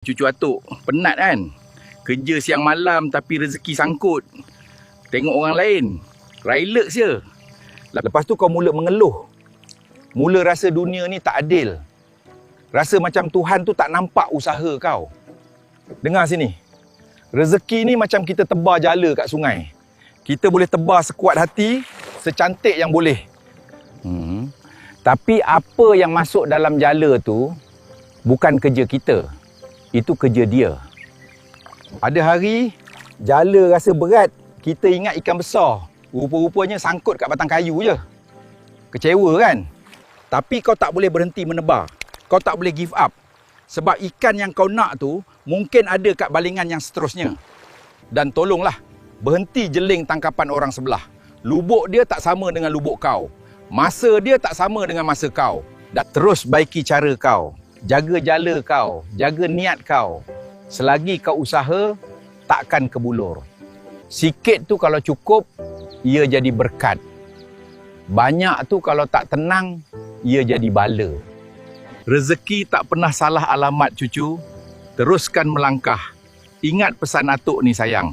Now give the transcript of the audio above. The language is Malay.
Cucu atuk penat kan? Kerja siang malam tapi rezeki sangkut. Tengok orang lain. Relax je. Lepas tu kau mula mengeluh. Mula rasa dunia ni tak adil. Rasa macam Tuhan tu tak nampak usaha kau. Dengar sini. Rezeki ni macam kita tebar jala kat sungai. Kita boleh tebar sekuat hati, secantik yang boleh. Tapi apa yang masuk dalam jala tu bukan kerja kita. Itu kerja dia. Ada hari, jala rasa berat, kita ingat ikan besar. Rupa-rupanya sangkut kat batang kayu je. Kecewa kan? Tapi kau tak boleh berhenti menebar. Kau tak boleh give up. Sebab ikan yang kau nak tu, mungkin ada kat balingan yang seterusnya. Dan tolonglah, berhenti jeling tangkapan orang sebelah. Lubuk dia tak sama dengan lubuk kau. Masa dia tak sama dengan masa kau. Dan terus baiki cara kau. Jaga jala kau, jaga niat kau. Selagi kau usaha, takkan kebulur. Sikit tu kalau cukup, ia jadi berkat. Banyak tu kalau tak tenang, ia jadi bala. Rezeki tak pernah salah alamat cucu. Teruskan melangkah. Ingat pesan atuk ni sayang.